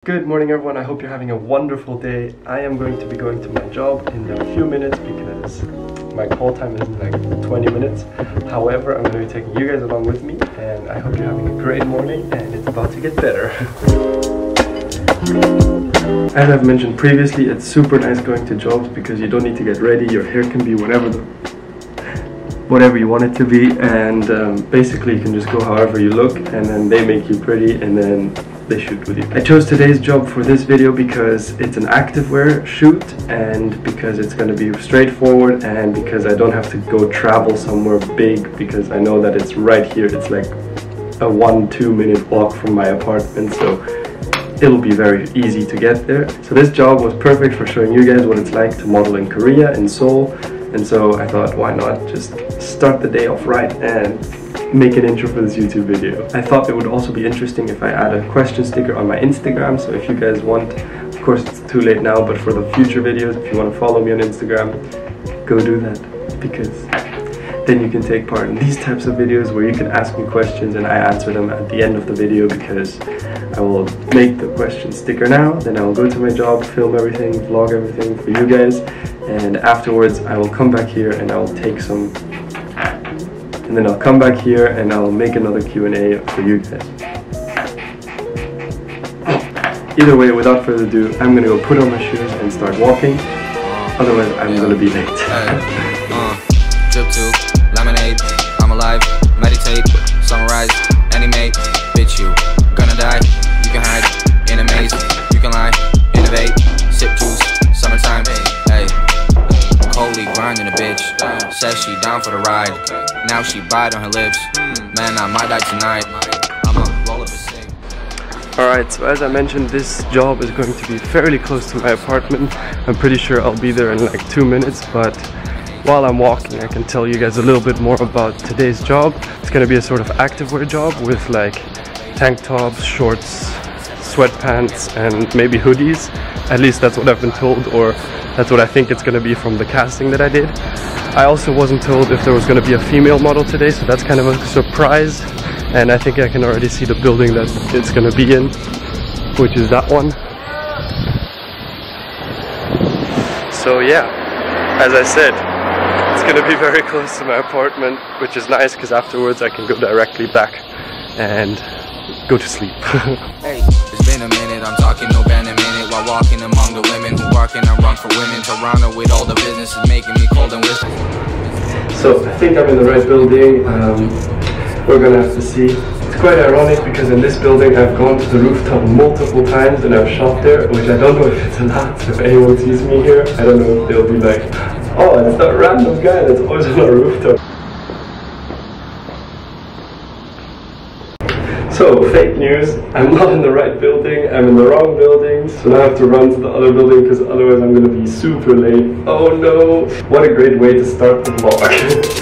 Good morning everyone, I hope you're having a wonderful day. I am going to be going to my job in a few minutes because my call time is in like 20 minutes. However, I'm going to be taking you guys along with me and I hope you're having a great morning and it's about to get better. As I've mentioned previously, it's super nice going to jobs because you don't need to get ready, your hair can be whatever you want it to be, and basically you can just go however you look and then they make you pretty and then they shoot with you. I chose today's job for this video because it's an activewear shoot and because it's going to be straightforward and because I don't have to go travel somewhere big because I know that it's right here. It's like a 1-2 minute walk from my apartment, so it'll be very easy to get there. So this job was perfect for showing you guys what it's like to model in Korea, in Seoul, and so I thought why not just start the day off right and make an intro for this YouTube video. I thought it would also be interesting if I add a question sticker on my Instagram, so if you guys want, of course it's too late now, but for the future videos, if you want to follow me on Instagram, go do that, because then you can take part in these types of videos where you can ask me questions and I answer them at the end of the video, because I will make the question sticker now, then I will go to my job, film everything, vlog everything for you guys, and afterwards I will come back here and I will take some, and then I'll come back here and I'll make another Q&A for you guys. Either way, without further ado, I'm gonna go put on my shoes and start walking, otherwise I'm gonna be late. Drip to lemonade, I'm alive, meditate, sunrise, animate, bitch you, gonna die, you can hide, in a maze, you can lie, innovate, sip juice, summertime, hey, Coley grinding a bitch, says she down for the ride, now she bite on her lips, man I might die tonight, I'ma roll up a sing. Alright, so as I mentioned, this job is going to be fairly close to my apartment. I'm pretty sure I'll be there in like 2 minutes, but while I'm walking I can tell you guys a little bit more about today's job. It's going to be a sort of activewear job with like tank tops, shorts, sweatpants and maybe hoodies. At least that's what I've been told, or that's what I think it's going to be from the casting that I did. I also wasn't told if there was going to be a female model today, so that's kind of a surprise, and I think I can already see the building that it's going to be in, which is that one. So yeah, as I said, it's going to be very close to my apartment, which is nice because afterwards I can go directly back and go to sleep. Hey, it's been a minute, I'm talking no band a minute while walking among the women who barking and run for women. Toronto with all the business is making me cold and whistle. So I think I'm in the right building. We're going to have to see. It's quite ironic because in this building I've gone to the rooftop multiple times and I've shot there, which I don't know if it's allowed. If anyone sees me here, I don't know if they'll be like, oh, it's that random guy that's always on a rooftop. So, fake news, I'm not in the right building, I'm in the wrong building, so now I have to run to the other building because otherwise I'm going to be super late. Oh no! What a great way to start the vlog.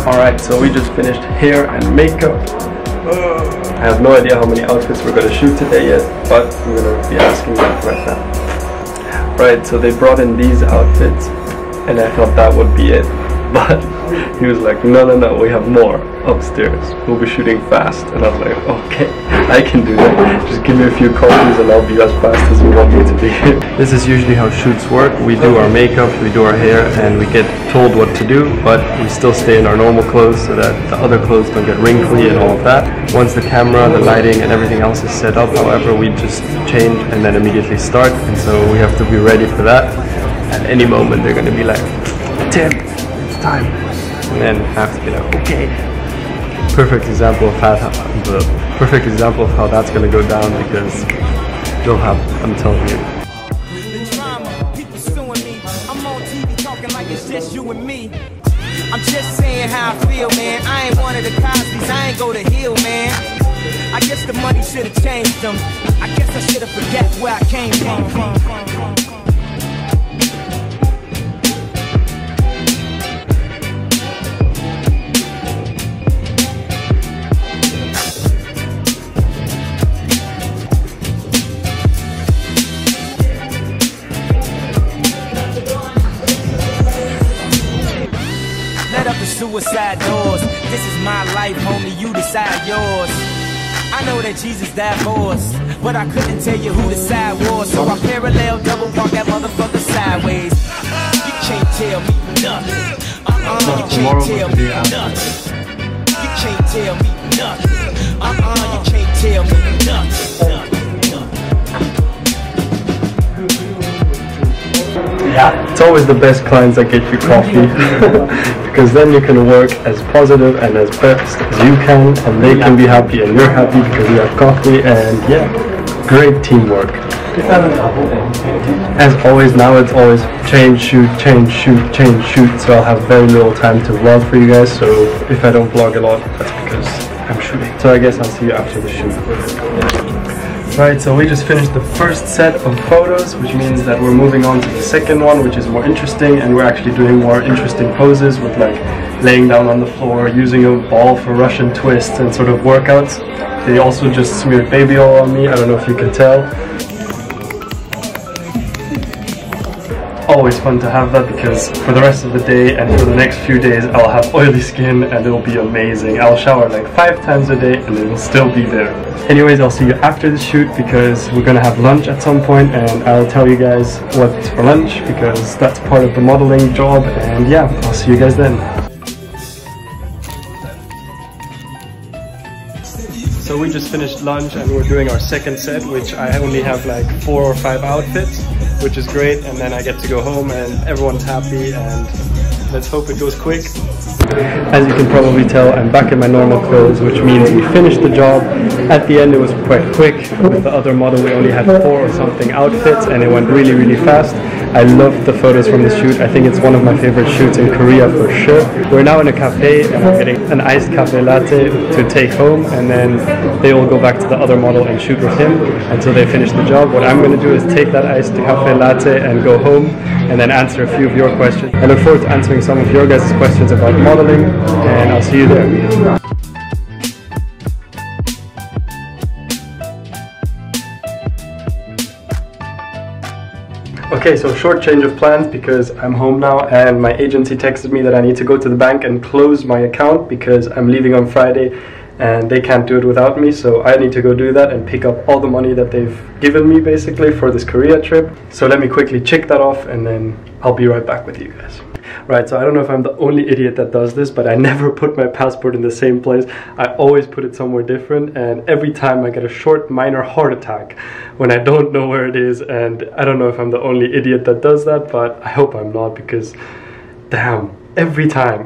Alright, so we just finished hair and makeup. I have no idea how many outfits we're going to shoot today yet, but we're going to be asking them right now. Right, so they brought in these outfits and I thought that would be it, but he was like, no, we have more upstairs. We'll be shooting fast. And I was like, okay, I can do that. Just give me a few copies and I'll be as fast as you want me to be. This is usually how shoots work. We do our makeup, we do our hair, and we get told what to do, but we still stay in our normal clothes so that the other clothes don't get wrinkly and all of that. Once the camera, the lighting, and everything else is set up, however, we just change and then immediately start. And so we have to be ready for that. At any moment, they're going to be like, Tim, it's time. And then have to be like, okay. Perfect example of how that's gonna go down, because you'll have, I'm telling you. I'm just saying how I feel, man. I ain't one of the Cosby's, I ain't go to Hill, man. I guess the money should have changed them. I guess I should have forget where I came from. Suicide doors. This is my life, homie, you decide yours. I know that Jesus died for us, but I couldn't tell you who the side was. So I parallel double park that motherfucker sideways. You can't tell me nothing. You can't tell me nothing. You can't tell me nothing. You can't tell me nothing. Yeah, it's always the best clients that get you coffee, because then you can work as positive and as best as you can, and they can be happy and you're happy because you have coffee. And yeah, great teamwork. As always, now it's always change, shoot, change, shoot, change, shoot, so I'll have very little time to vlog for you guys. So if I don't vlog a lot, that's because I'm shooting. So I guess I'll see you after the shoot. Right, so we just finished the first set of photos, which means that we're moving on to the second one, which is more interesting, and we're actually doing more interesting poses with like laying down on the floor, using a ball for Russian twists and sort of workouts. They also just smeared baby oil on me, I don't know if you can tell. Always fun to have that, because for the rest of the day and for the next few days I'll have oily skin and it'll be amazing. I'll shower like 5 times a day and it'll still be there. Anyways, I'll see you after the shoot, because we're gonna have lunch at some point, and I'll tell you guys what's for lunch, because that's part of the modeling job. And yeah, I'll see you guys then. So we just finished lunch and we're doing our second set, which I only have like 4 or 5 outfits, which is great, and then I get to go home and everyone's happy, and let's hope it goes quick. As you can probably tell, I'm back in my normal clothes, which means we finished the job. At the end it was quite quick. With the other model we only had 4 or something outfits, and it went really, really fast. I loved the photos from the shoot. I think it's one of my favorite shoots in Korea for sure. We're now in a cafe and I'm getting an iced cafe latte to take home, and then they all go back to the other model and shoot with him until they finish the job. What I'm going to do is take that iced cafe latte and go home, and then answer a few of your questions. I look forward to answering some of your guys' questions about modeling, and I'll see you there. Okay, so short change of plans, because I'm home now and my agency texted me that I need to go to the bank and close my account because I'm leaving on Friday and they can't do it without me, so I need to go do that and pick up all the money that they've given me basically for this Korea trip. So let me quickly check that off and then I'll be right back with you guys. Right, so I don't know if I'm the only idiot that does this, but I never put my passport in the same place. I always put it somewhere different, and every time I get a short minor heart attack when I don't know where it is, and I don't know if I'm the only idiot that does that, but I hope I'm not, because damn, every time.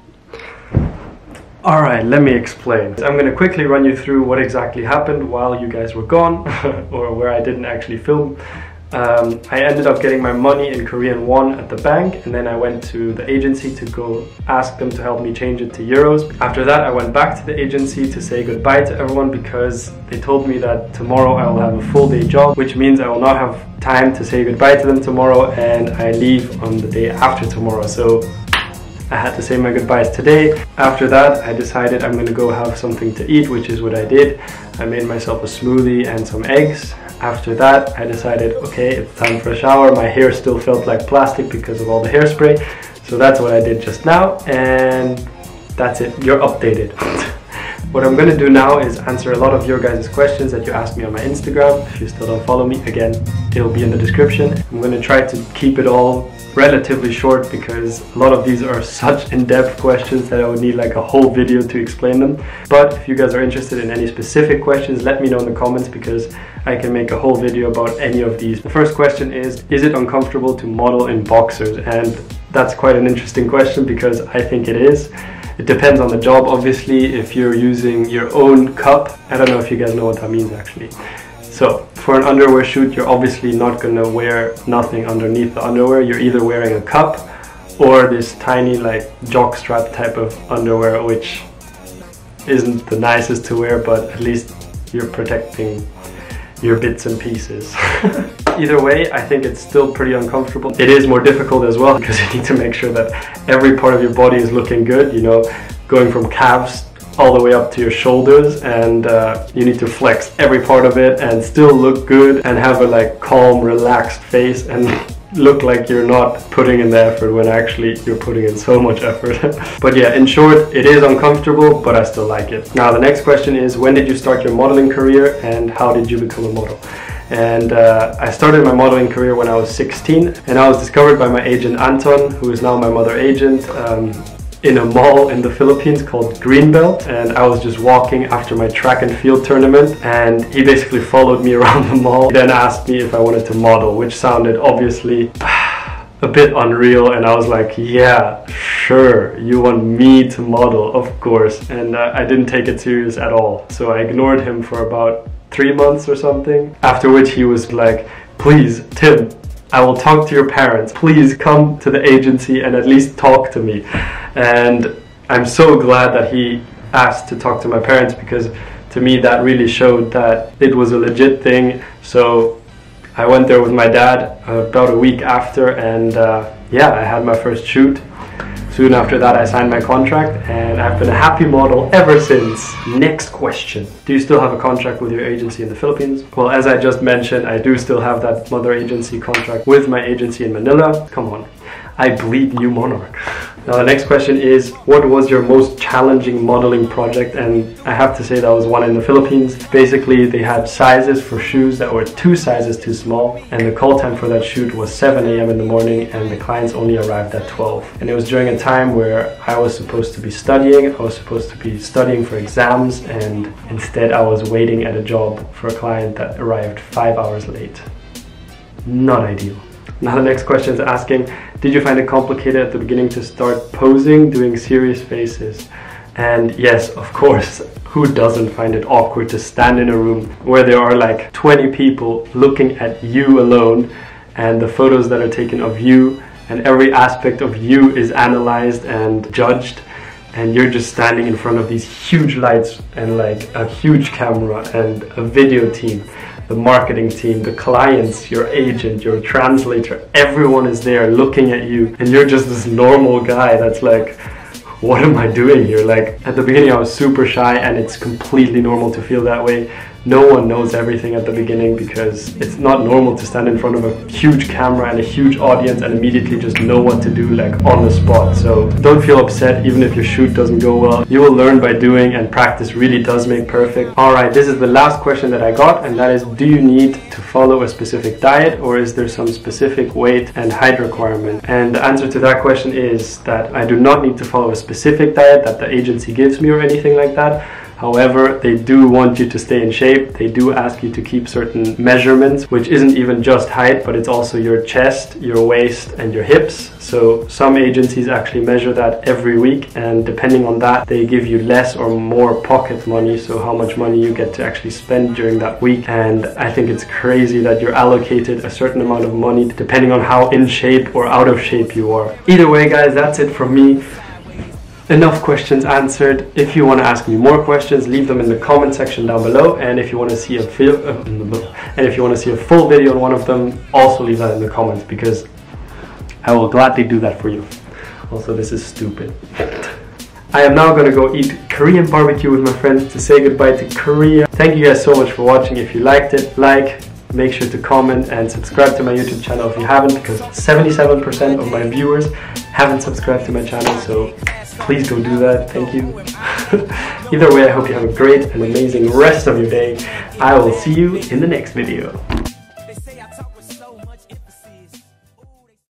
Alright, let me explain. I'm going to quickly run you through what exactly happened while you guys were gone, or where I didn't actually film. I ended up getting my money in Korean won at the bank, and then I went to the agency to go ask them to help me change it to euros. After that, I went back to the agency to say goodbye to everyone, because they told me that tomorrow I will have a full day job, which means I will not have time to say goodbye to them tomorrow, and I leave on the day after tomorrow. So I had to say my goodbyes today. After that, I decided I'm gonna go have something to eat, which is what I did. I made myself a smoothie and some eggs. After that, I decided, okay, it's time for a shower. My hair still felt like plastic because of all the hairspray. So that's what I did just now, and that's it, you're updated. What I'm gonna do now is answer a lot of your guys' questions that you asked me on my Instagram. If you still don't follow me, again, it'll be in the description. I'm gonna try to keep it all relatively short, because a lot of these are such in-depth questions that I would need like a whole video to explain them. But if you guys are interested in any specific questions, let me know in the comments, because I can make a whole video about any of these. The first question is it uncomfortable to model in boxers? And That's quite an interesting question because I think it is. It depends on the job, obviously. If you're using your own cup, I don't know if you guys know what that means actually. So for an underwear shoot, you're obviously not going to wear nothing underneath the underwear. You're either wearing a cup or this tiny like jockstrap type of underwear, which isn't the nicest to wear, but at least you're protecting your bits and pieces. Either way, I think it's still pretty uncomfortable. It is more difficult as well because you need to make sure that every part of your body is looking good, you know, going from calves all the way up to your shoulders, and you need to flex every part of it and still look good and have a like calm, relaxed face and look like you're not putting in the effort when actually you're putting in so much effort. But yeah, in short, it is uncomfortable, but I still like it. Now the next question is, when did you start your modeling career and how did you become a model? And I started my modeling career when I was 16, and I was discovered by my agent Anton, who is now my mother agent, in a mall in the Philippines called Greenbelt. And I was just walking after my track and field tournament, and he basically followed me around the mall. He then asked me if I wanted to model, which sounded obviously a bit unreal, and I was like, yeah, sure, you want me to model, of course. And I didn't take it serious at all, so I ignored him for about 3 months or something, after which he was like, please Tim, I will talk to your parents, please come to the agency and at least talk to me. And I'm so glad that he asked to talk to my parents, because to me that really showed that it was a legit thing. So I went there with my dad about a week after, and yeah, I had my first shoot. Soon after that I signed my contract, and I've been a happy model ever since. Next question. Do you still have a contract with your agency in the Philippines? Well, as I just mentioned, I do still have that mother agency contract with my agency in Manila. Come on, I bleed New Monarch. Now the next question is, what was your most challenging modeling project? And I have to say that was one in the Philippines. Basically, they had sizes for shoes that were 2 sizes too small, and the call time for that shoot was 7 a.m. in the morning, and the clients only arrived at 12. And it was during a time where I was supposed to be studying. I was supposed to be studying for exams, and instead I was waiting at a job for a client that arrived 5 hours late. Not ideal. Now the next question is asking, did you find it complicated at the beginning to start posing, doing serious faces? And yes, of course, who doesn't find it awkward to stand in a room where there are like 20 people looking at you alone, and the photos that are taken of you and every aspect of you is analyzed and judged, and you're just standing in front of these huge lights and like a huge camera and a video team, the marketing team, the clients, your agent, your translator, everyone is there looking at you, and you're just this normal guy that's like, what am I doing here? Like at the beginning I was super shy, and it's completely normal to feel that way. No one knows everything at the beginning, because it's not normal to stand in front of a huge camera and a huge audience and immediately just know what to do like on the spot. So don't feel upset even if your shoot doesn't go well. You will learn by doing, and practice really does make perfect. Alright, this is the last question that I got, and that is, do you need to follow a specific diet, or is there some specific weight and height requirement? And the answer to that question is that I do not need to follow a specific diet that the agency gives me or anything like that. However, they do want you to stay in shape. They do ask you to keep certain measurements, which isn't even just height, but it's also your chest, your waist, and your hips. So some agencies actually measure that every week, and depending on that, they give you less or more pocket money, so how much money you get to actually spend during that week. And I think it's crazy that you're allocated a certain amount of money depending on how in shape or out of shape you are. Either way, guys, that's it from me. Enough questions answered. If you want to ask me more questions, leave them in the comment section down below, and if you want to see a full video on one of them, also leave that in the comments, because I will gladly do that for you. Also, this is stupid. I am now gonna go eat Korean barbecue with my friends to say goodbye to Korea. Thank you guys so much for watching. If you liked it, make sure to comment and subscribe to my YouTube channel if you haven't, because 77% of my viewers haven't subscribed to my channel, so please go do that. Thank you. Either way, I hope you have a great and amazing rest of your day. I will see you in the next video.